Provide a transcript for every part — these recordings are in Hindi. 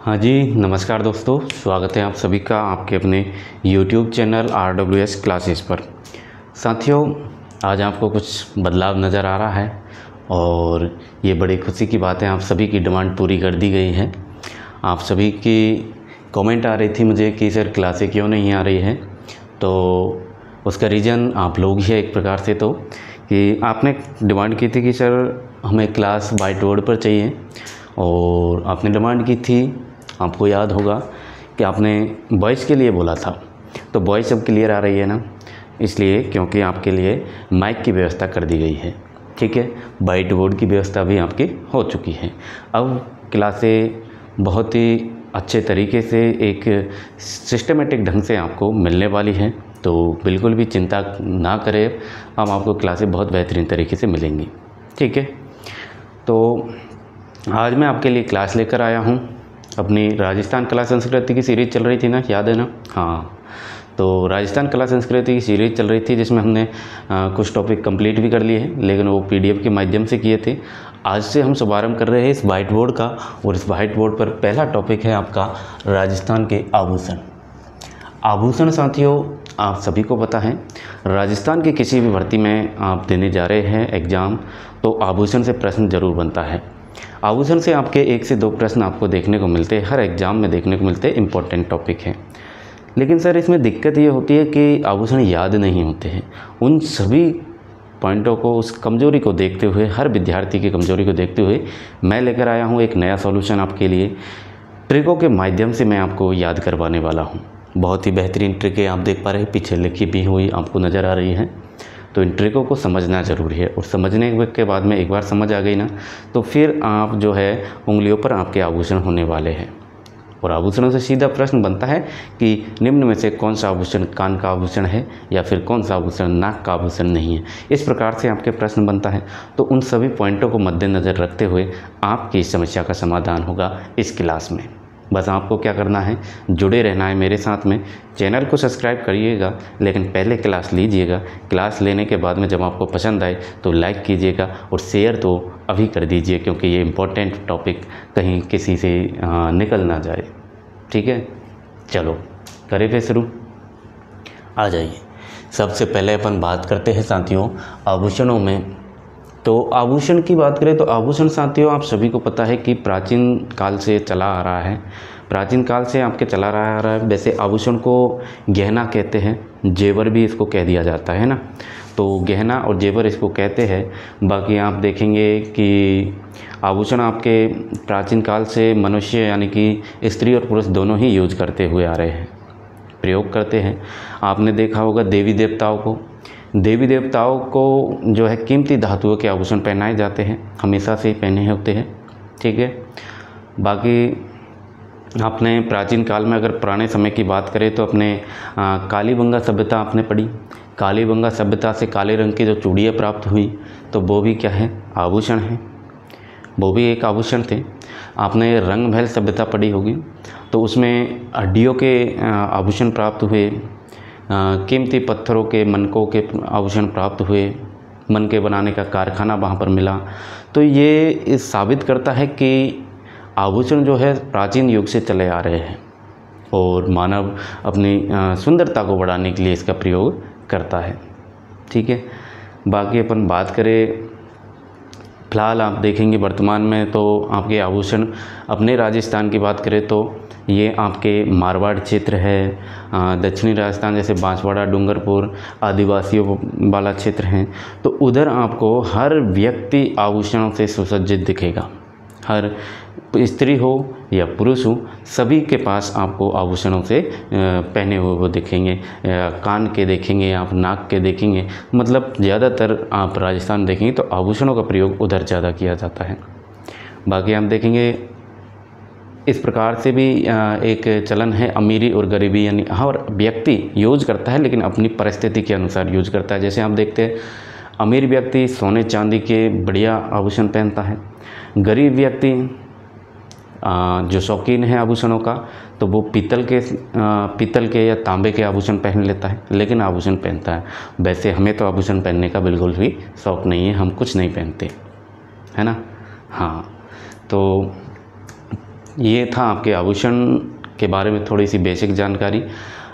हाँ जी, नमस्कार दोस्तों। स्वागत है आप सभी का आपके अपने YouTube चैनल RWS क्लासेस पर। साथियों, आज आपको कुछ बदलाव नज़र आ रहा है और ये बड़ी खुशी की बात है। आप सभी की डिमांड पूरी कर दी गई है। आप सभी की कमेंट आ रही थी मुझे कि सर क्लासें क्यों नहीं आ रही हैं, तो उसका रीज़न आप लोग ही है एक प्रकार से। तो कि आपने डिमांड की थी कि सर हमें क्लास वाइट बोर्ड पर चाहिए, और आपने डिमांड की थी, आपको याद होगा कि आपने वॉइस के लिए बोला था। तो वॉइस अब क्लियर आ रही है ना, इसलिए क्योंकि आपके लिए माइक की व्यवस्था कर दी गई है। ठीक है, वाइट बोर्ड की व्यवस्था भी आपकी हो चुकी है। अब क्लासें बहुत ही अच्छे तरीके से एक सिस्टमेटिक ढंग से आपको मिलने वाली हैं, तो बिल्कुल भी चिंता ना करें। अब आपको क्लासें बहुत बेहतरीन तरीके से मिलेंगी। ठीक है, तो आज मैं आपके लिए क्लास लेकर आया हूँ। अपनी राजस्थान कला संस्कृति की सीरीज़ चल रही थी ना, याद है ना? हाँ, तो राजस्थान कला संस्कृति की सीरीज़ चल रही थी जिसमें हमने कुछ टॉपिक कंप्लीट भी कर लिए हैं, लेकिन वो PDF के माध्यम से किए थे। आज से हम शुभारंभ कर रहे हैं इस वाइट बोर्ड का, और इस वाइट बोर्ड पर पहला टॉपिक है आपका राजस्थान के आभूषण। आभूषण साथियों, आप सभी को पता है, राजस्थान की किसी भी भर्ती में आप देने जा रहे हैं एग्ज़ाम, तो आभूषण से प्रश्न जरूर बनता है। आभूषण से आपके 1 से 2 प्रश्न आपको देखने को मिलते हैं, हर एग्ज़ाम में देखने को मिलते हैं, इम्पोर्टेंट टॉपिक है। लेकिन सर इसमें दिक्कत ये होती है कि आभूषण याद नहीं होते हैं। उन सभी पॉइंटों को, उस कमज़ोरी को देखते हुए, हर विद्यार्थी की कमज़ोरी को देखते हुए मैं लेकर आया हूँ एक नया सॉल्यूशन आपके लिए। ट्रिकों के माध्यम से मैं आपको याद करवाने वाला हूँ। बहुत ही बेहतरीन ट्रिकें आप देख पा रहे हैं, पीछे लिखी भी हुई आपको नज़र आ रही हैं। तो इन ट्रिकों को समझना ज़रूरी है, और समझने के बाद में एक बार समझ आ गई ना, तो फिर आप जो है उंगलियों पर आपके आभूषण होने वाले हैं। और आभूषणों से सीधा प्रश्न बनता है कि निम्न में से कौन सा आभूषण कान का आभूषण है, या फिर कौन सा आभूषण नाक का आभूषण नहीं है। इस प्रकार से आपके प्रश्न बनता है। तो उन सभी पॉइंटों को मद्देनज़र रखते हुए आपकी इस समस्या का समाधान होगा इस क्लास में। बस आपको क्या करना है, जुड़े रहना है मेरे साथ में। चैनल को सब्सक्राइब करिएगा, लेकिन पहले क्लास लीजिएगा। क्लास लेने के बाद में जब आपको पसंद आए तो लाइक कीजिएगा, और शेयर तो अभी कर दीजिए, क्योंकि ये इम्पोर्टेंट टॉपिक कहीं किसी से निकल ना जाए। ठीक है, चलो करें फिर शुरू। आ जाइए, सबसे पहले अपन बात करते हैं साथियों आभूषणों में। तो आभूषण की बात करें तो आभूषण साथियों, आप सभी को पता है कि प्राचीन काल से चला आ रहा है। प्राचीन काल से आपके चला आ रहा है। वैसे आभूषण को गहना कहते हैं, जेवर भी इसको कह दिया जाता है ना। तो गहना और जेवर इसको कहते हैं। बाकी आप देखेंगे कि आभूषण आपके प्राचीन काल से मनुष्य यानी कि स्त्री और पुरुष दोनों ही यूज करते हुए आ रहे हैं, प्रयोग करते हैं। आपने देखा होगा देवी देवताओं को जो है कीमती धातुओं के आभूषण पहनाए जाते हैं, हमेशा से ही पहने होते हैं। ठीक है, बाकी आपने प्राचीन काल में अगर पुराने समय की बात करें तो अपने कालीबंगा सभ्यता आपने पढ़ी। कालीबंगा सभ्यता से काले रंग की जो चूड़ियाँ प्राप्त हुई, तो वो भी क्या है, आभूषण है, वो भी एक आभूषण थे। आपने रंग महल सभ्यता पढ़ी होगी, तो उसमें हड्डियों के आभूषण प्राप्त हुए, कीमती पत्थरों के मनकों के आभूषण प्राप्त हुए, मन के बनाने का कारखाना वहाँ पर मिला। तो ये साबित करता है कि आभूषण जो है प्राचीन युग से चले आ रहे हैं, और मानव अपनी सुंदरता को बढ़ाने के लिए इसका प्रयोग करता है। ठीक है, बाकी अपन बात करें फ़िलहाल आप देखेंगे वर्तमान में तो आपके आभूषण, अपने राजस्थान की बात करें तो ये आपके मारवाड़ क्षेत्र है, दक्षिणी राजस्थान जैसे बांसवाड़ा, डूंगरपुर, आदिवासियों वाला क्षेत्र हैं, तो उधर आपको हर व्यक्ति आभूषणों से सुसज्जित दिखेगा। हर स्त्री हो या पुरुष हो, सभी के पास आपको आभूषणों से पहने हुए वो दिखेंगे। कान के देखेंगे आप, नाक के देखेंगे, मतलब ज़्यादातर आप राजस्थान देखेंगे तो आभूषणों का प्रयोग उधर ज़्यादा किया जाता है। बाकी आप देखेंगे इस प्रकार से भी एक चलन है अमीरी और गरीबी, यानी हर व्यक्ति यूज करता है, लेकिन अपनी परिस्थिति के अनुसार यूज करता है। जैसे आप देखते हैं अमीर व्यक्ति सोने चांदी के बढ़िया आभूषण पहनता है, गरीब व्यक्ति जो शौकीन है आभूषणों का, तो वो पीतल के या तांबे के आभूषण पहन लेता है, लेकिन आभूषण पहनता है। वैसे हमें तो आभूषण पहनने का बिल्कुल भी शौक़ नहीं है, हम कुछ नहीं पहनते, है ना। हाँ, तो ये था आपके आभूषण के बारे में थोड़ी सी बेसिक जानकारी।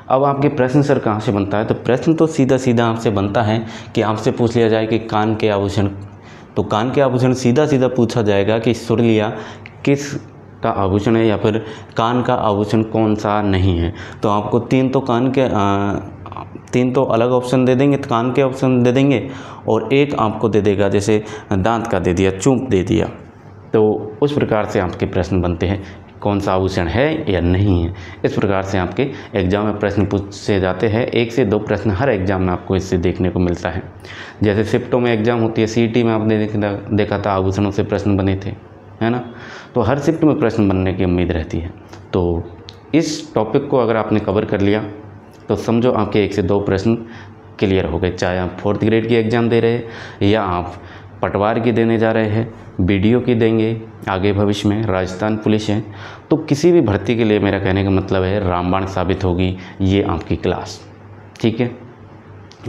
अब आपके प्रश्न सर कहाँ से बनता है, तो प्रश्न तो सीधा सीधा आपसे बनता है कि आपसे पूछ लिया जाए कि कान के आभूषण, तो कान के आभूषण सीधा सीधा पूछा जाएगा कि सुरलिया किस का आभूषण है या फिर कान का आभूषण कौन सा नहीं है। तो आपको तीन तो अलग ऑप्शन दे देंगे, कान के ऑप्शन दे देंगे और एक आपको दे देगा जैसे दांत का दे दिया, चूंक दे दिया। तो उस प्रकार से आपके प्रश्न बनते हैं कौन सा आभूषण है या नहीं है। इस प्रकार से आपके एग्जाम में प्रश्न पूछे जाते हैं। 1 से 2 प्रश्न हर एग्जाम में आपको इससे देखने को मिलता है। जैसे शिफ्टों में एग्जाम होती है, सीईटी में आपने देखा था आभूषणों से प्रश्न बने थे, है ना। तो हर शिफ्ट में प्रश्न बनने की उम्मीद रहती है। तो इस टॉपिक को अगर आपने कवर कर लिया तो समझो आपके 1 से 2 प्रश्न क्लियर हो गए। चाहे आप 4th ग्रेड की एग्ज़ाम दे रहे हैं या आप पटवार की देने जा रहे हैं, बीडीओ की देंगे आगे भविष्य में, राजस्थान पुलिस है, तो किसी भी भर्ती के लिए मेरा कहने का मतलब है रामबाण साबित होगी ये आपकी क्लास। ठीक है,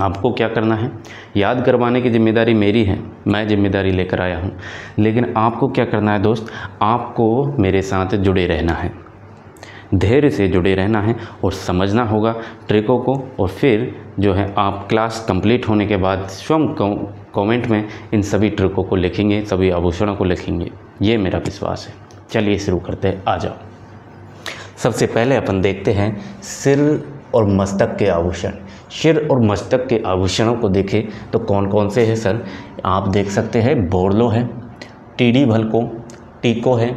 आपको क्या करना है, याद करवाने की जिम्मेदारी मेरी है, मैं जिम्मेदारी लेकर आया हूँ, लेकिन आपको क्या करना है दोस्त, आपको मेरे साथ जुड़े रहना है, धैर्य से जुड़े रहना है और समझना होगा ट्रिकों को। और फिर जो है आप क्लास कंप्लीट होने के बाद स्वयं कमेंट में इन सभी ट्रिकों को लिखेंगे, सभी आभूषणों को लिखेंगे, ये मेरा विश्वास है। चलिए शुरू करते हैं, आ जाओ। सबसे पहले अपन देखते हैं सिर और मस्तक के आभूषण। सिर और मस्तक के आभूषणों को देखें तो कौन कौन से हैं सर, आप देख सकते हैं बोरलो है, टीडी भलको, टीको है,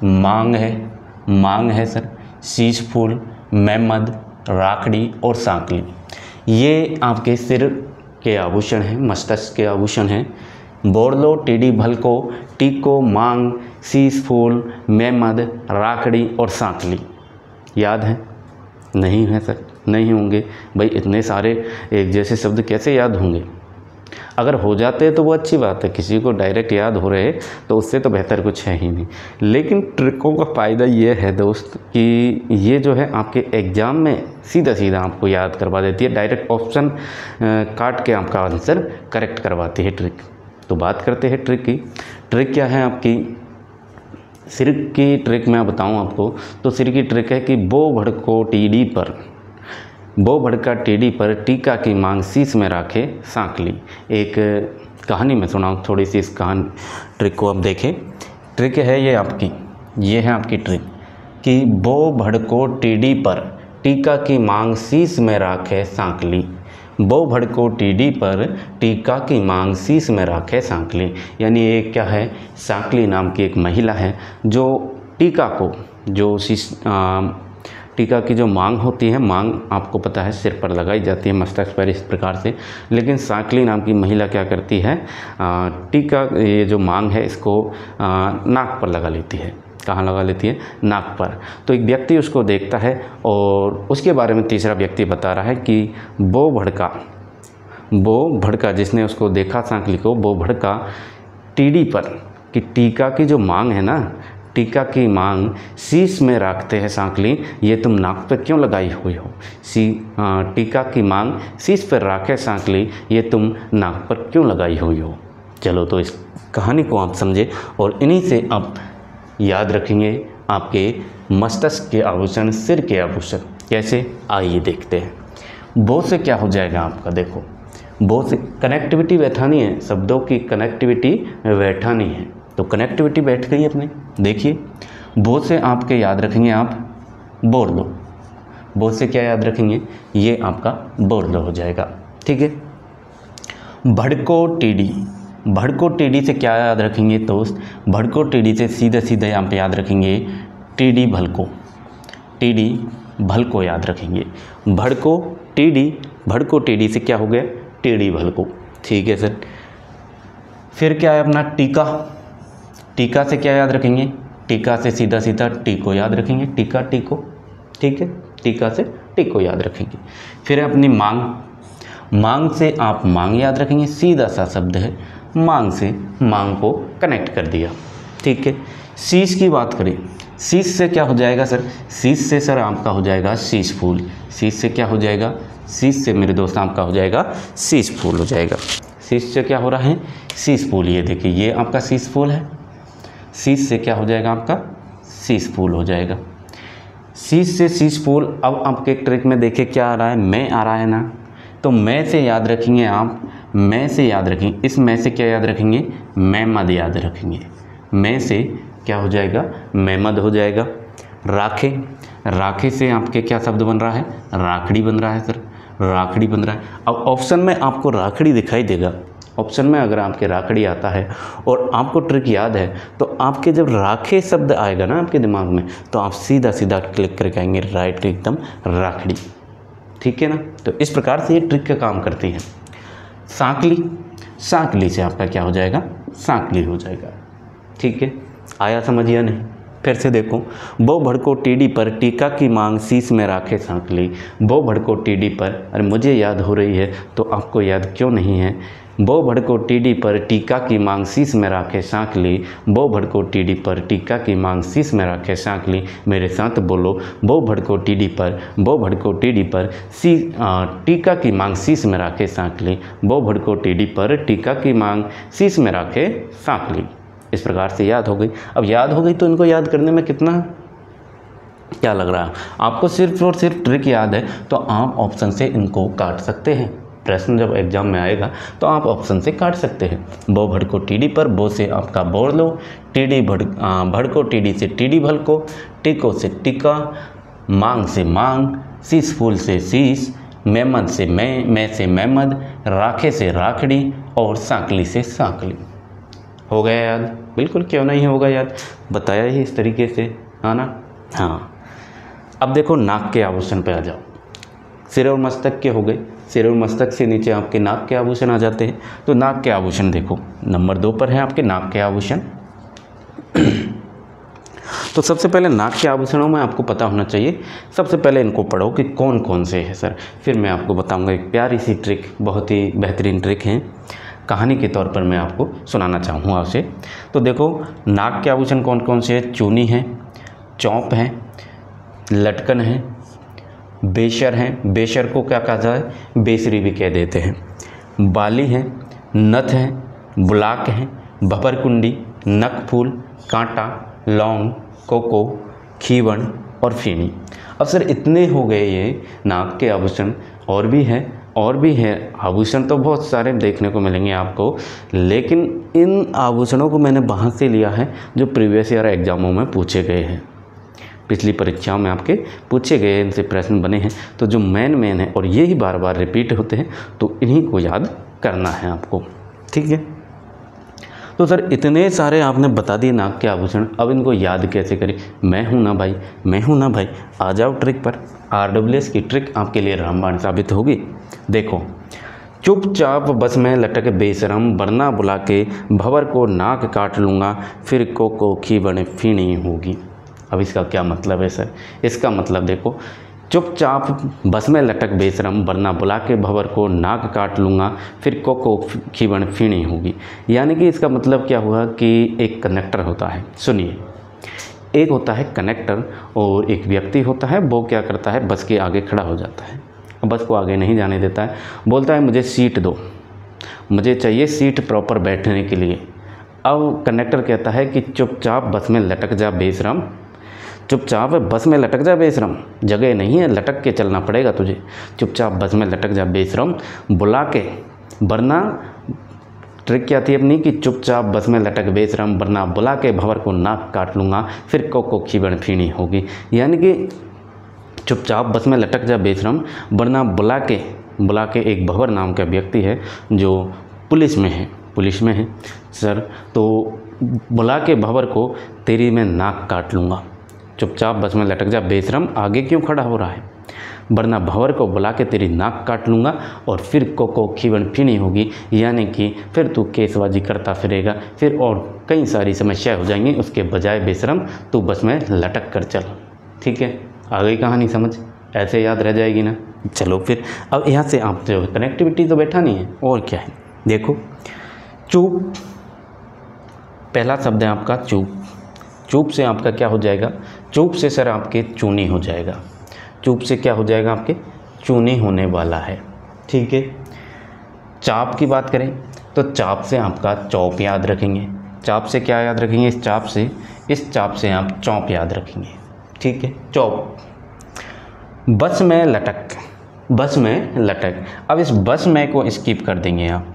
मांग है सर, शीश फूल, मेमद, राखड़ी और सांकली। ये आपके सिर के आभूषण हैं, मस्तक के आभूषण हैं। बोरलो, टीडी भलको, टीको, मांग, शीश फूल, मेमद, राखड़ी और सांकली। याद है? नहीं है सर, नहीं होंगे भाई, इतने सारे एक जैसे शब्द कैसे याद होंगे। अगर हो जाते तो वो अच्छी बात है, किसी को डायरेक्ट याद हो रहे तो उससे तो बेहतर कुछ है ही नहीं। लेकिन ट्रिकों का फ़ायदा ये है दोस्त कि ये जो है आपके एग्ज़ाम में सीधा सीधा आपको याद करवा देती है, डायरेक्ट ऑप्शन काट के आपका आंसर करेक्ट करवाती है ट्रिक। तो बात करते हैं ट्रिक की। ट्रिक क्या है आपकी, सिर की ट्रिक मैं बताऊँ आपको तो सिर की ट्रिक है कि बो भड़को टीडी पर, बो भड़का टीडी पर, टीका की मांग शीश में राखे सांकली। एक कहानी में सुनाऊँ थोड़ी सी, इस कहानी ट्रिक को आप देखें। ट्रिक है ये आपकी, ये है आपकी ट्रिक कि बो भड़को टीडी पर, टीका की मांग शीश में राखे सांकली। बो भड़को टीडी पर, टीका की मांग शीश में राखे सांकली। यानी ये क्या है, सांकली नाम की एक महिला है जो टीका को, जो टीका की जो मांग होती है, मांग आपको पता है सिर पर लगाई जाती है, मस्तक पर इस प्रकार से, लेकिन सांकली नाम की महिला क्या करती है, टीका ये जो मांग है इसको नाक पर लगा लेती है। कहाँ लगा लेती है, नाक पर। तो एक व्यक्ति उसको देखता है और उसके बारे में तीसरा व्यक्ति बता रहा है कि बो भड़का जिसने उसको देखा सांकली को, बो भड़का टीडी पर, कि टीका की जो मांग है ना, टीका की मांग शीश में रखते हैं सांकली, ये तुम नाक पर क्यों लगाई हुई हो। टीका की मांग शीश पर रखे सांकली, ये तुम नाक पर क्यों लगाई हुई हो। चलो तो इस कहानी को आप समझे और इन्हीं से आप याद रखेंगे आपके मस्तक के आभूषण, सिर के आभूषण। कैसे, आइए देखते हैं। बो से क्या हो जाएगा आपका, देखो बो से कनेक्टिविटी बैठानी है, शब्दों की कनेक्टिविटी बैठानी है। तो कनेक्टिविटी बैठ गई अपने, देखिए बो से आपके याद रखेंगे आप बोरलो, बो से क्या याद रखेंगे, ये आपका बोरलो हो जाएगा। ठीक है। भड़को टीडी, भड़को टीडी से क्या याद रखेंगे दोस्त, भड़को टीडी से सीधे सीधे आप याद रखेंगे टीडी भलको, टीडी भलको याद रखेंगे। भड़को टीडी, भड़को टीडी से क्या हो गया, टीडी भलको। ठीक है सर। फिर क्या है अपना टीका, टीका से क्या याद रखेंगे, टीका से सीधा सीधा टीको याद रखेंगे, टीका टीको। ठीक है, टीका से टीको याद रखेंगे। फिर है अपनी मांग, मांग से आप मांग याद रखेंगे, सीधा सा शब्द है, मांग से मांग को कनेक्ट कर दिया। ठीक है। शीश की बात करें, शीश से क्या हो जाएगा सर, शीश से सर आपका हो जाएगा शीश फूल। शीश से क्या हो जाएगा, शीश से मेरे दोस्त आपका हो जाएगा शीश फूल हो जाएगा। शीश से क्या हो रहा है, शीश फूल। ये देखिए ये आपका शीश फूल है, शीश से क्या हो जाएगा आपका शीश फूल हो जाएगा। शीश से शीश फूल। अब आपके ट्रिक में देखिए क्या आ रहा है, मैं आ रहा है ना, तो मैं से याद रखेंगे आप, मैं से याद रखेंगे, इस मैं से क्या याद रखेंगे, मैं मद याद रखेंगे। मैं से क्या हो जाएगा, मैं मद हो जाएगा। राखे, राखे से आपके क्या शब्द बन रहा है, राखड़ी बन रहा है सर, राखड़ी बन रहा है। अब ऑप्शन में आपको राखड़ी दिखाई देगा, ऑप्शन में अगर आपके राखड़ी आता है और आपको ट्रिक याद है तो आपके जब राखे शब्द आएगा ना आपके दिमाग में, तो आप सीधा सीधा क्लिक करके आएंगे राइट एकदम राखड़ी। ठीक है ना, तो इस प्रकार से ये ट्रिक का काम करती है। सांकली, सांकली से आपका क्या हो जाएगा, सांकली हो जाएगा। ठीक है, आया समझ या नहीं? फिर से देखो, बो भड़को टीडी पर टीका की मांग शीश में राखे सांकली। बो भड़को टीडी पर, अरे मुझे याद हो रही है तो आपको याद क्यों नहीं है। बो भड़को टीडी पर टीका की मांग शीश में राखे सांकली। बो भड़को टीडी पर टीका की मांग शीश में राखे सांकली। मेरे साथ बोलो, बो भड़को टीडी पर, बो भड़को टीडी पर टीका की मांग शीश में राखे सांकली। बो भड़को टीडी पर टीका की मांग शीश में राखे सांकली। इस प्रकार से याद हो गई। अब याद हो गई तो इनको याद करने में कितना क्या लग रहा है आपको, सिर्फ और सिर्फ ट्रिक याद है तो आप ऑप्शन से इनको काट सकते हैं। प्रश्न जब एग्जाम में आएगा तो आप ऑप्शन से काट सकते हैं। बो भड़को टीडी पर, बो से आपका बोर लो, टीडी भड़को टीडी से टीडी भड़को, टिको से टिका, मांग से मांग, शीश फूल से शीश, मेमद से मैं से मेमद, राखे से राखड़ी और सांकली से सांकली। हो गया याद? बिल्कुल, क्यों नहीं होगा याद, बताया ही इस तरीके से, है ना। हाँ, अब देखो नाक के आभूषण पे आ जाओ। सिर और मस्तक के हो गए, सिर और मस्तक से नीचे आपके नाक के आभूषण आ जाते हैं। तो नाक के आभूषण देखो, नंबर 2 पर है आपके नाक के आभूषण। तो सबसे पहले नाक के आभूषणों में आपको पता होना चाहिए, सबसे पहले इनको पढ़ो कि कौन कौन से हैं सर, फिर मैं आपको बताऊंगा एक प्यारी सी ट्रिक, बहुत ही बेहतरीन ट्रिक है, कहानी के तौर पर मैं आपको सुनाना चाहूँगा उसे। तो देखो नाक के आभूषण कौन कौन से हैं, चूनी है, चौंप है, लटकन है, बेशर है, बेशर को क्या कहा जाए, बेसरी भी कह देते हैं, बाली है, नथ है, बुलाक है, भंवरकुंडी, नक फूल, कांटा, लौंग, कोको, खीवण और फीनी। अब सर इतने हो गए ये नाक के आभूषण, और भी है आभूषण तो बहुत सारे देखने को मिलेंगे आपको, लेकिन इन आभूषणों को मैंने वहाँ से लिया है जो प्रीवियस ईयर एग्जामों में पूछे गए हैं, पिछली परीक्षाओं में आपके पूछे गए इनसे प्रश्न बने हैं। तो जो मेन है और ये ही बार बार रिपीट होते हैं, तो इन्हीं को याद करना है आपको। ठीक है, तो सर इतने सारे आपने बता दिए नाक के आभूषण, अब इनको याद कैसे करें। मैं हूं ना भाई, आ जाओ ट्रिक पर। RWS की ट्रिक आपके लिए रामबाण साबित होगी। देखो, चुपचाप बस में लटक बेशरम, वरना बुला के भंवर को नाक काट लूँगा, फिर को खीवण फीणी होगी। अब इसका क्या मतलब है सर, इसका मतलब देखो, चुपचाप बस में लटक बेशरम, वरना बुला के भंवर को नाक काट लूँगा, फिर को खीवण फीणी होगी। यानी कि इसका मतलब क्या हुआ कि एक कनेक्टर होता है, सुनिए, एक होता है कनेक्टर और एक व्यक्ति होता है, वो क्या करता है, बस के आगे खड़ा हो जाता है, बस को आगे नहीं जाने देता है, बोलता है मुझे सीट दो, मुझे चाहिए सीट प्रॉपर बैठने के लिए। अब कनेक्टर कहता है कि चुपचाप बस में लटक जा बेशरम, चुपचाप बस में लटक जा बेशरम, जगह नहीं है, लटक के चलना पड़ेगा तुझे, चुपचाप बस में लटक जा बेशरम, बुला के, वरना ट्रिक क्या थी अपनी कि चुपचाप बस में लटक बेशरम, वरना बुला के भंवर को नाक काट लूँगा, फिर को खीवण फीणी होगी। यानी कि चुपचाप बस में लटक जा बेशरम, वरना बुला के एक भंवर नाम का व्यक्ति है जो पुलिस में है सर, तो बुला के भंवर को तेरी मैं नाक काट लूँगा। चुपचाप बस में लटक जा बेशरम, आगे क्यों खड़ा हो रहा है, वरना भंवर को बुला के तेरी नाक काट लूँगा और फिर को खीवण फीणी होगी। यानी कि फिर तू केसबाजी करता फिरेगा, फिर और कई सारी समस्याएं हो जाएंगी, उसके बजाय बेशरम तू बस में लटक कर चल। ठीक है, आ गई कहानी समझ, ऐसे याद रह जाएगी ना। चलो फिर अब यहाँ से आप जो कनेक्टिविटी तो बैठा नहीं है, और क्या है, देखो चुप, पहला शब्द है आपका चुप, चुप से आपका क्या हो जाएगा, चुप से सर आपके चूनी हो जाएगा, चुप से क्या हो जाएगा आपके चूनी होने वाला है। ठीक है, चाप की बात करें तो चाप से आपका चौप याद रखेंगे, चाप से क्या याद रखेंगे, इस चाप से इस चाप से आप चौप याद रखेंगे, ठीक है, चौप। बस में लटक, बस में लटक। अब इस बस में को स्किप कर देंगे आप,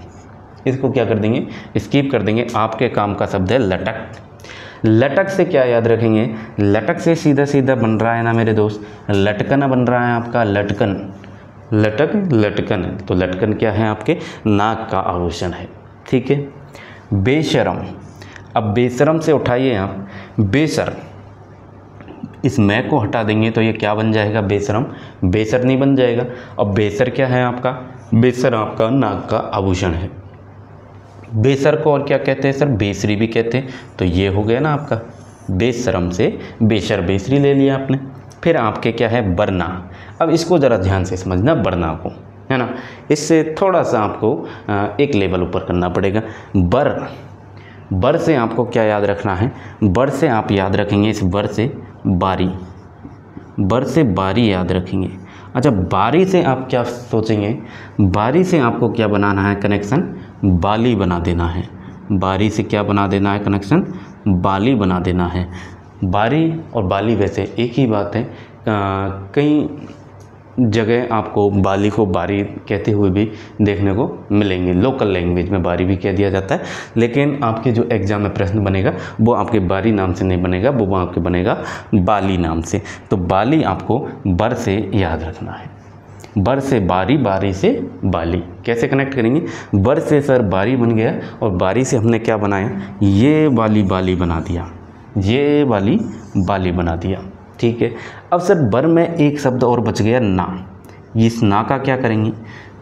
इसको क्या कर देंगे, स्किप कर देंगे। आपके काम का शब्द है लटक। लटक से क्या याद रखेंगे, लटक से सीधा सीधा बन रहा है ना मेरे दोस्त, लटकन बन रहा है आपका, लटकन, लटक, लटकन। तो लटकन क्या है, आपके नाक का आभूषण है, ठीक है। बेशरम, अब बेशरम से उठाइए आप, बेसर, इस मैं को हटा देंगे तो ये क्या बन जाएगा, बेशरम, बेसर नहीं बन जाएगा। अब बेसर क्या है आपका, बेसर आपका नाक का आभूषण है। बेसर को और क्या कहते हैं सर, बेसरी भी कहते हैं। तो ये हो गया ना आपका, बेशरम से बेशर, बेसरी ले लिया आपने। फिर आपके क्या है, बरना। अब इसको ज़रा ध्यान से समझना, बरना को, है ना, इससे थोड़ा सा आपको एक लेवल ऊपर करना पड़ेगा। बर, बर से आपको क्या याद रखना है, बर से आप याद रखेंगे, इस बर से बारी, बर से बारी याद रखेंगे। अच्छा, बारी से आप क्या सोचेंगे, बारी से आपको क्या बनाना है कनेक्शन, बाली बना देना है। बारी से क्या बना देना है कनेक्शन, बाली बना देना है। बारी और बाली वैसे एक ही बात है, कई जगह आपको बाली को बारी कहते हुए भी देखने को मिलेंगे। लोकल लैंग्वेज में बारी भी कह दिया जाता है, लेकिन आपके जो एग्ज़ाम में प्रश्न बनेगा वो आपके बारी नाम से नहीं बनेगा, वो आपके बनेगा बाली नाम से। तो बाली आपको बर से याद रखना है, बर से बारी, बारी से बाली। कैसे कनेक्ट करेंगे, बर से सर बारी बन गया और बारी से हमने क्या बनाया, ये वाली बाली बना दिया, ये वाली बाली बना दिया, ठीक है। अब सर बर में एक शब्द और बच गया, ना। इस ना का क्या करेंगे,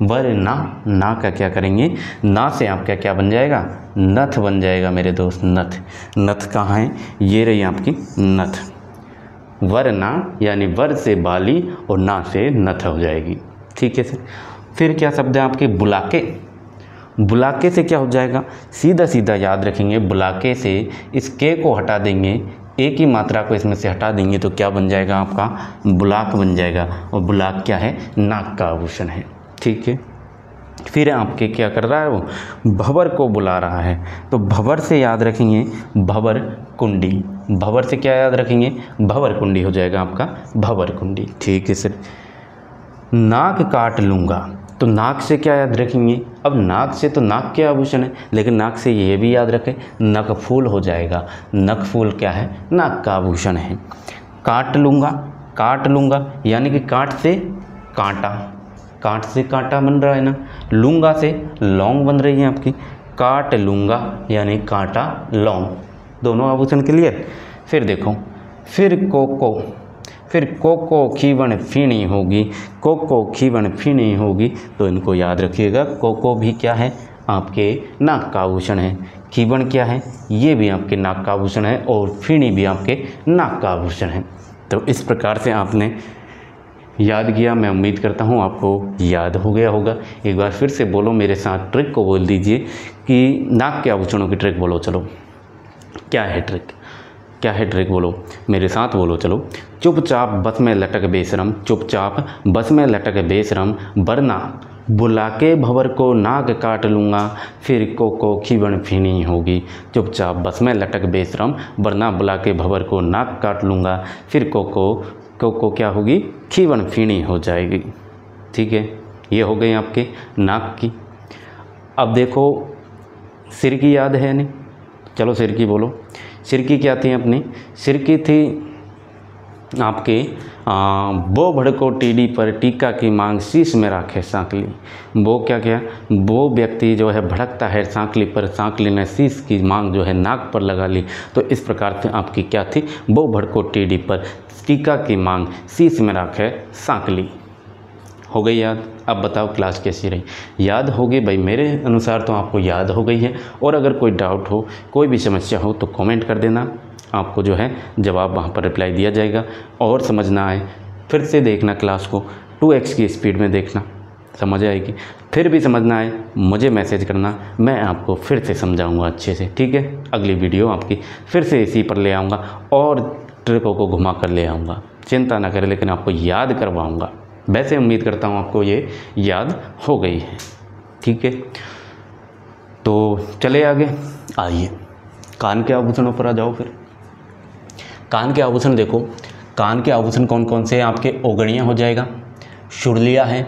बर ना, ना का क्या करेंगे, ना से आपका क्या बन जाएगा, नथ बन जाएगा मेरे दोस्त, नथ। नथ कहाँ है, ये रही आपकी नथ। वर ना यानी वर से बाली और ना से नथ हो जाएगी, ठीक है सर। फिर क्या शब्द है आपके, बुलाके। बुलाके से क्या हो जाएगा, सीधा सीधा याद रखेंगे, बुलाके से इस के को हटा देंगे, एक ही मात्रा को इसमें से हटा देंगे तो क्या बन जाएगा आपका, बुलाक बन जाएगा। और बुलाक क्या है, नाक का आभूषण है, ठीक है। फिर आपके क्या कर रहा है, वो भंवर को बुला रहा है। तो भंवर से याद रखेंगे, भंवर कुंडी। भंवर से क्या याद रखेंगे, भंवर कुंडी हो जाएगा आपका, भंवर कुंडी, ठीक है सर। नाक काट लूँगा, तो नाक से क्या याद रखेंगे, अब नाक से तो नाक के आभूषण है, लेकिन नाक से ये भी याद रखें, नक फूल हो जाएगा। नक फूल क्या है, नाक का आभूषण है। काट लूँगा, काट लूँगा यानी कि काट से कांटा, काट से कांटा बन रहा है ना। लूँगा से लौंग बन रही है आपकी, काट लूँगा यानी कांटा लौंग, दोनों आभूषण क्लियर। फिर देखो, फिर कोको, फिर कोको खीवन फीणी होगी, कोको खीवन फीणी होगी, तो इनको याद रखिएगा। कोको भी क्या है, आपके नाक का आभूषण है। खीवन क्या है, ये भी आपके नाक का आभूषण है, और फीणी भी आपके नाक का आभूषण है। तो इस प्रकार से आपने याद किया, मैं उम्मीद करता हूँ आपको याद हो गया होगा। एक बार फिर से बोलो मेरे साथ, ट्रिक को बोल दीजिए कि नाक के आभूषणों की ट्रिक बोलो। चलो, क्या है ट्रिक, क्या है ट्रिक बोलो मेरे साथ, बोलो चलो। चुपचाप बस में लटक बेशरम, चुपचाप बस में लटक बेशरम, वरना बुला के भंवर को नाक काट लूँगा, फिर कोको खीवन फीणी होगी। चुपचाप बस में लटक बेशरम, वरना बुला के भंवर को नाक काट लूँगा, फिर कोको क्या होगी, खीवन फीणी हो जाएगी, ठीक है। ये हो गई आपके नाक की। अब देखो सिर की याद है नहीं, चलो सिर की बोलो। सिर की क्या थी अपनी, सिर की थी आपके वो भड़को टीडी पर टीका की मांग शीश में राखे सांकली। वो क्या क्या, वो व्यक्ति जो है भड़कता है सांकली पर, सांकली ने शीश की मांग जो है नाक पर लगा ली। तो इस प्रकार से आपकी क्या थी, वो भड़को टीडी पर टीका की मांग शीश में राखे सांकली। हो गई याद। अब बताओ क्लास कैसी रही, याद हो गई भाई? मेरे अनुसार तो आपको याद हो गई है। और अगर कोई डाउट हो, कोई भी समस्या हो तो कमेंट कर देना, आपको जो है जवाब वहाँ पर रिप्लाई दिया जाएगा। और समझना है फिर से देखना क्लास को 2x की स्पीड में देखना, समझ आएगी। फिर भी समझना है मुझे मैसेज करना, मैं आपको फिर से समझाऊंगा अच्छे से, ठीक है। अगली वीडियो आपकी फिर से इसी पर ले आऊँगा और ट्रिकों को घुमा कर ले आऊँगा, चिंता ना करें, लेकिन आपको याद करवाऊँगा। वैसे उम्मीद करता हूँ आपको ये याद हो गई है, ठीक है। तो चले आगे, आइए कान के आभूषणों पर आ जाओ। फिर कान के आभूषण देखो, कान के आभूषण कौन कौन से हैं आपके? ओगड़ियाँ हो जाएगा, शुरलिया है,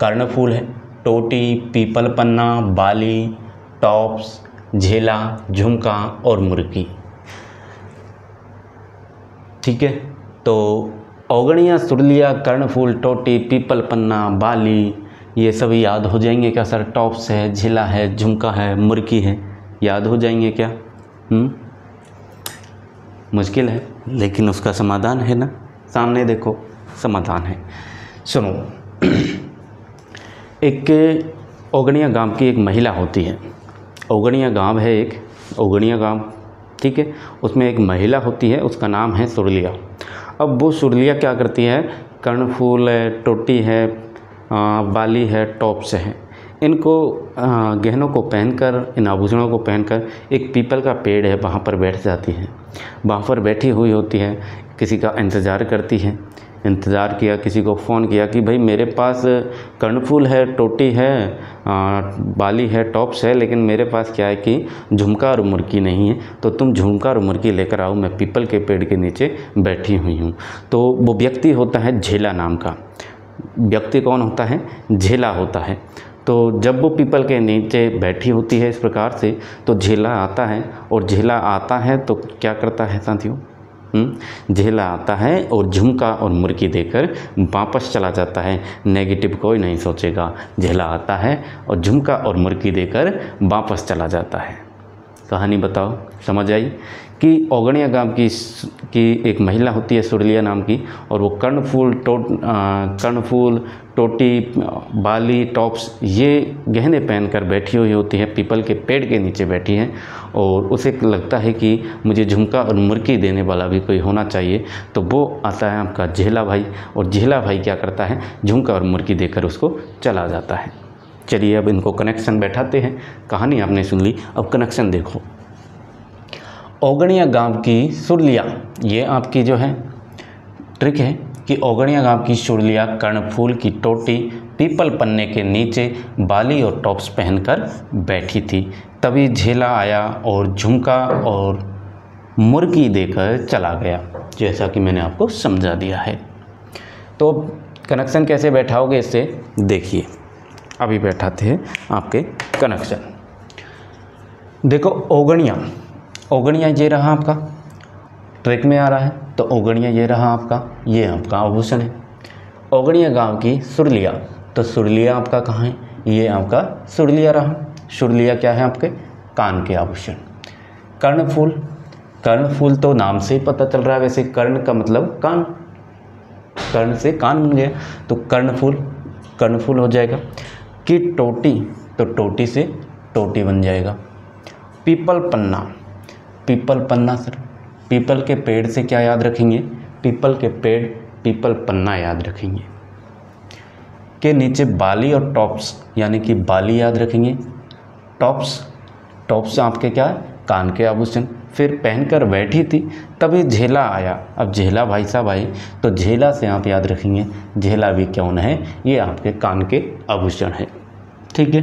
कर्णफूल है, टोटी, पीपल पन्ना, बाली, टॉप्स, झेला, झुमका और मुर्की। ठीक है, तो ओगड़ियाँ, शुरलिया, कर्णफूल, टोटी, पीपल पन्ना, बाली, ये सभी याद हो जाएंगे क्या सर? टॉप्स है, झेला है, झुमका है, मुर्की है, याद हो जाएंगे क्या? मुश्किल है, लेकिन उसका समाधान है ना, सामने देखो समाधान है। सुनो, एक ओगड़िया गांव की एक महिला होती है। ओगड़िया गांव है एक, ओगड़िया गांव, ठीक है, उसमें एक महिला होती है, उसका नाम है सुरलिया। अब वो सुरलिया क्या करती है? कर्णफूल है, टोटी है, बाली है, टॉप्स है, इनको गहनों को पहनकर, इन आभूषणों को पहनकर एक पीपल का पेड़ है वहाँ पर बैठ जाती है। वहाँ पर बैठी हुई होती है, किसी का इंतज़ार करती है। इंतज़ार किया, किसी को फ़ोन किया कि भाई मेरे पास कर्णफूल है, टोटी है, बाली है, टॉप्स है, लेकिन मेरे पास क्या है कि झुमका और मुर्की नहीं है, तो तुम झुमका और मुर्की लेकर आओ, मैं पीपल के पेड़ के नीचे बैठी हुई हूँ। तो वो व्यक्ति होता है झेला नाम का। व्यक्ति कौन होता है? झेला होता है। तो जब वो पीपल के नीचे बैठी होती है इस प्रकार से, तो झेला आता है, और झेला आता है तो क्या करता है साथियों? झेला आता है और झुमका और मुर्की देकर वापस चला जाता है। नेगेटिव कोई नहीं सोचेगा, झेला आता है और झुमका और मुर्की देकर वापस चला जाता है। कहानी बताओ, समझ आई? कि ओगड़िया गांव की एक महिला होती है सुरलिया नाम की, और वो कर्णफूल, टोटी, बाली, टॉप्स, ये गहने पहनकर बैठी हुई होती है, पीपल के पेड़ के नीचे बैठी है, और उसे लगता है कि मुझे झुमका और मुर्की देने वाला भी कोई होना चाहिए। तो वो आता है आपका झेला भाई, और झेला भाई क्या करता है? झुमका और मुर्की देकर उसको चला जाता है। चलिए अब इनको कनेक्शन बैठाते हैं। कहानी आपने सुन ली, अब कनेक्शन देखो। ओगड़िया गांव की सुरलिया, ये आपकी जो है ट्रिक है कि ओगड़िया गांव की सुरलिया कर्णफूल की टोटी, पीपल पन्ने के नीचे बाली और टॉप्स पहनकर बैठी थी। तभी झेला आया और झुमका और मुर्गी देकर चला गया, जैसा कि मैंने आपको समझा दिया है। तो कनेक्शन कैसे बैठाओगे इससे देखिए। अभी बैठाते हैं आपके कनेक्शन। देखो, ओगड़िया ये रहा आपका, ट्रैक में आ रहा है, तो ओगड़िया ये रहा आपका, ये आपका आभूषण है। ओगड़िया गांव की सुरलिया, तो सुरलिया आपका कहाँ है? ये आपका सुरलिया रहा। सुरलिया क्या है? आपके कान के आभूषण। कर्णफूल तो नाम से ही पता चल रहा है, वैसे कर्ण का मतलब कान, कर्ण से कान बन गया, तो कर्णफूल हो जाएगा। कि टोटी, तो टोटी से टोटी बन जाएगा। पीपल पन्ना सर, पीपल के पेड़ से क्या याद रखेंगे? पीपल के पेड़, पीपल पन्ना याद रखेंगे। के नीचे बाली और टॉप्स, यानी कि बाली याद रखेंगे। टॉप्स आपके क्या है? कान के आभूषण। फिर पहनकर बैठी थी, तभी झेला आया। अब झेला भाई साहब आए, तो झेला से आप याद रखेंगे, झेला भी कौन है? ये आपके कान के आभूषण है। ठीक है,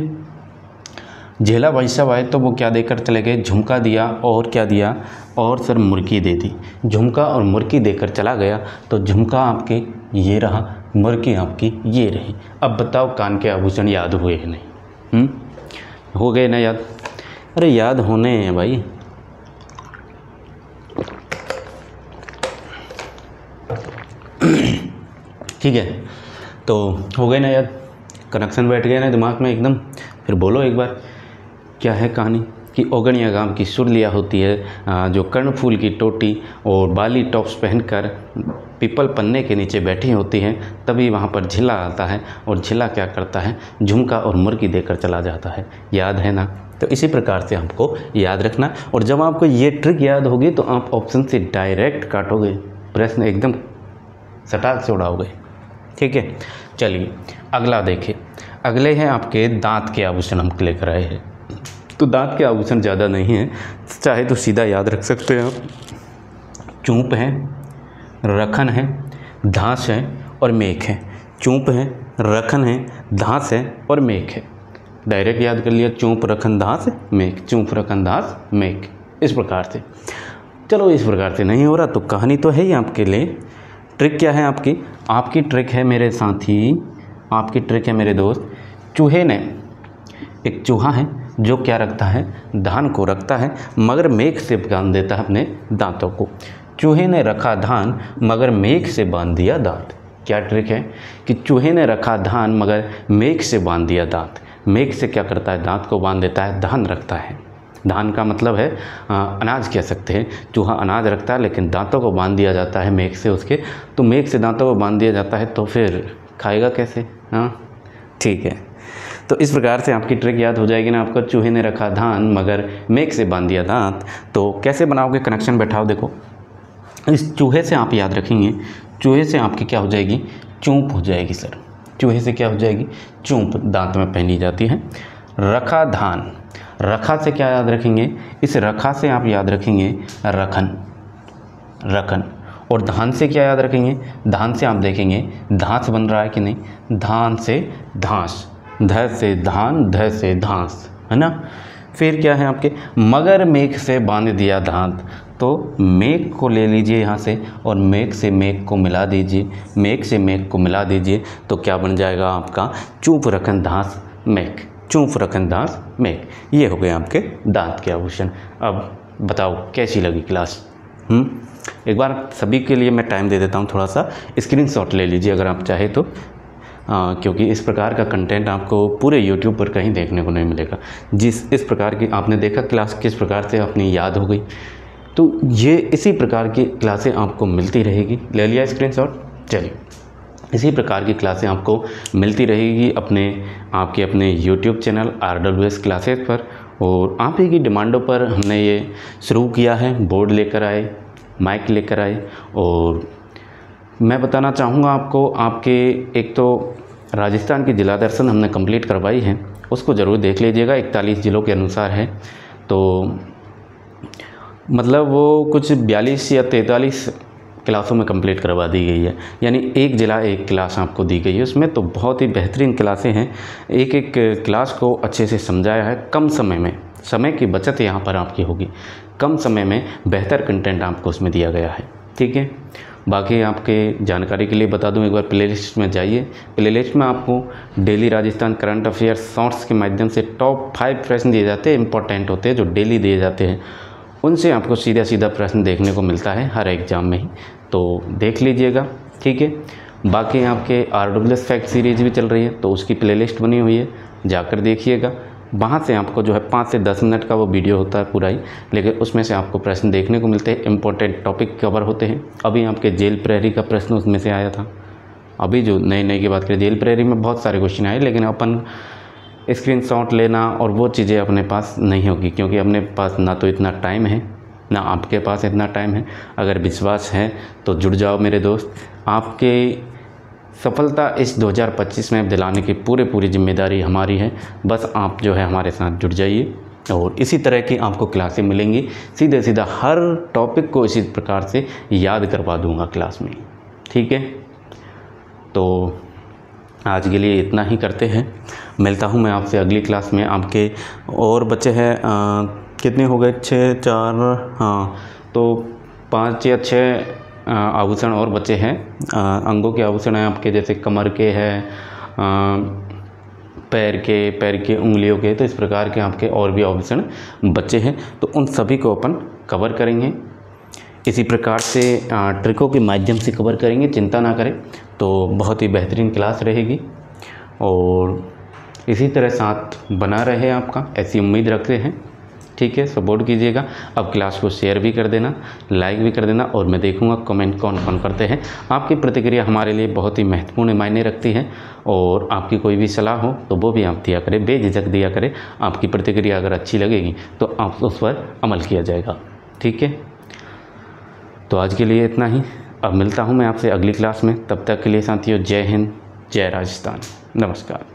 झेला भाई साहब आए तो वो क्या देकर चले गए? झुमका दिया, और क्या दिया? और सर मुर्की दे दी। झुमका और मुर्की देकर चला गया, तो झुमका आपके ये रहा, मुर्की आपकी ये रही। अब बताओ कान के आभूषण याद हुए हैं नहीं? हो गए ना याद? अरे याद होने हैं भाई। ठीक है, तो हो गए ना याद? कनेक्शन बैठ गया ना दिमाग में एकदम? फिर बोलो एक बार, क्या है कहानी? कि ओगड़िया गांव की सुरलिया होती है जो कर्णफूल की टोटी और बाली टॉप्स पहनकर पीपल पन्ने के नीचे बैठी होती हैं। तभी वहाँ पर झिला आता है, और झिला क्या करता है? झुमका और मुर्गी देकर चला जाता है। याद है ना? तो इसी प्रकार से आपको याद रखना, और जब आपको ये ट्रिक याद होगी तो आप ऑप्शन से डायरेक्ट काटोगे, प्रश्न एकदम सटाक से उड़ाओगे। ठीक है, चलिए अगला देखें। अगले हैं आपके दांत के आभूषण हम लेकर आए हैं। तो दांत के आभूषण ज़्यादा नहीं हैं, चाहे तो सीधा याद रख सकते हैं आप। चूंप है, रखन है, धांस है और मेख है। चूंप है, रखन है, धांस है और मेख है। डायरेक्ट याद कर लिया, चूंप, रखन, धांस, मेख। चूंप, रखन, धांस, मेख, इस प्रकार से। चलो इस प्रकार से नहीं हो रहा तो कहानी तो है ही आपके लिए। ट्रिक क्या है आपकी ट्रिक है मेरे साथी, आपकी ट्रिक है मेरे दोस्त। चूहे ने, एक चूहा है जो क्या रखता है, धान को रखता है मगर मेघ से बांध देता है अपने दांतों को। चूहे ने रखा धान मगर मेघ से बांध दिया दांत। क्या ट्रिक है कि चूहे ने रखा धान मगर मेघ से बांध दिया दांत। मेघ से क्या करता है, दांत को बांध देता है, धान रखता है। धान का मतलब है अनाज कह सकते हैं। चूहा अनाज रखता है लेकिन दांतों को बांध दिया जाता है मेघ से उसके, तो मेघ से दांतों को बांध दिया जाता है तो फिर खाएगा कैसे? हाँ ठीक है, तो इस प्रकार से आपकी ट्रिक याद हो जाएगी ना आपको। चूहे ने रखा धान मगर मेघ से बांध दिया दांत। तो कैसे बनाओगे, कनेक्शन बैठाओ। देखो इस चूहे से आप याद रखेंगे, चूहे से आपकी क्या हो जाएगी, चूंप हो जाएगी सर। चूहे से क्या हो जाएगी, चूंप, दांत में पहनी जाती है। रखा धान, रखा से क्या याद रखेंगे, इस रखा से आप याद रखेंगे रखन, रखन। और धान से क्या याद रखेंगे, धान से आप देखेंगे धांस बन रहा है कि नहीं, धान से धांस, ध से धान, ध से धांस, है ना। फिर क्या है आपके, मगर मेघ से बांध दिया दांत। तो मेघ को ले लीजिए यहाँ से और मेघ से मेघ को मिला दीजिए, मेघ से मेघ को मिला दीजिए तो क्या बन जाएगा आपका, चूप रखन धांस मेघ, चूप रखन धांस मेघ। ये हो गए आपके दांत के आभूषण। अब बताओ कैसी लगी क्लास? एक बार सभी के लिए मैं टाइम दे देता हूँ, थोड़ा सा स्क्रीनशॉट ले लीजिए अगर आप चाहे तो, क्योंकि इस प्रकार का कंटेंट आपको पूरे YouTube पर कहीं देखने को नहीं मिलेगा। इस प्रकार की आपने देखा क्लास किस प्रकार से अपनी याद हो गई, तो ये इसी प्रकार की क्लासें आपको मिलती रहेगी। ले लिया स्क्रीनशॉट? चलिए, इसी प्रकार की क्लासें आपको मिलती रहेगी आपके अपने YouTube चैनल RWS क्लासेस पर। और आप ही की डिमांडों पर हमने ये शुरू किया है। बोर्ड लेकर आए, माइक लेकर आए, और मैं बताना चाहूँगा आपको, आपके एक तो राजस्थान की जिला दर्शन हमने कंप्लीट करवाई है, उसको ज़रूर देख लीजिएगा। 41 जिलों के अनुसार है, तो मतलब वो कुछ 42 या 43 क्लासों में कंप्लीट करवा दी गई है, यानी एक जिला एक क्लास आपको दी गई है उसमें। तो बहुत ही बेहतरीन क्लासें हैं, एक एक क्लास को अच्छे से समझाया है कम समय में। समय की बचत यहाँ पर आपकी होगी, कम समय में बेहतर कंटेंट आपको उसमें दिया गया है। ठीक है, बाकी आपके जानकारी के लिए बता दूं, एक बार प्लेलिस्ट में जाइए। प्लेलिस्ट में आपको daily Rajasthan current affair shorts के माध्यम से टॉप 5 प्रश्न दिए जाते हैं, इंपॉर्टेंट होते हैं जो डेली दिए जाते हैं। उनसे आपको सीधा सीधा प्रश्न देखने को मिलता है हर एग्ज़ाम में ही, तो देख लीजिएगा। ठीक है, बाकी आपके RWS फैक्ट सीरीज़ भी चल रही है, तो उसकी प्लेलिस्ट बनी हुई है, जाकर देखिएगा। वहाँ से आपको जो है 5 से 10 मिनट का वो वीडियो होता है पूरा ही, लेकिन उसमें से आपको प्रश्न देखने को मिलते हैं, इंपॉर्टेंट टॉपिक कवर होते हैं। अभी आपके जेल प्रहरी का प्रश्न उसमें से आया था। अभी जो नए की बात करें, जेल प्रहरी में बहुत सारे क्वेश्चन आए, लेकिन अपन स्क्रीनशॉट लेना और वो चीज़ें अपने पास नहीं होगी, क्योंकि अपने पास ना तो इतना टाइम है, ना आपके पास इतना टाइम है। अगर विश्वास है तो जुड़ जाओ मेरे दोस्त। आपके सफलता इस 2025 में दिलाने की पूरी जिम्मेदारी हमारी है। बस आप जो है हमारे साथ जुड़ जाइए, और इसी तरह की आपको क्लासें मिलेंगी। सीधा हर टॉपिक को इसी प्रकार से याद करवा दूंगा क्लास में। ठीक है, तो आज के लिए इतना ही करते हैं। मिलता हूं मैं आपसे अगली क्लास में। आपके और बच्चे हैं, कितने हो गए, 6 4, हाँ, तो 5 या 6 आभूषण और बचे हैं। अंगों के आभूषण हैं आपके, जैसे कमर के हैं, पैर के उंगलियों के, तो इस प्रकार के आपके और भी आभूषण बचे हैं, तो उन सभी को अपन कवर करेंगे। इसी प्रकार से ट्रिकों के माध्यम से कवर करेंगे, चिंता ना करें। तो बहुत ही बेहतरीन क्लास रहेगी, और इसी तरह साथ बना रहे आपका, ऐसी उम्मीद रखते हैं। ठीक है, सपोर्ट कीजिएगा। अब क्लास को शेयर भी कर देना, लाइक भी कर देना, और मैं देखूंगा कमेंट कौन करते हैं। आपकी प्रतिक्रिया हमारे लिए बहुत ही महत्वपूर्ण मायने रखती है, और आपकी कोई भी सलाह हो तो वो भी आप दिया करें, बेझिझक दिया करें। आपकी प्रतिक्रिया अगर अच्छी लगेगी तो आप उस पर अमल किया जाएगा। ठीक है, तो आज के लिए इतना ही। अब मिलता हूँ मैं आपसे अगली क्लास में, तब तक के लिए साथियों, जय हिंद, जय राजस्थान, नमस्कार।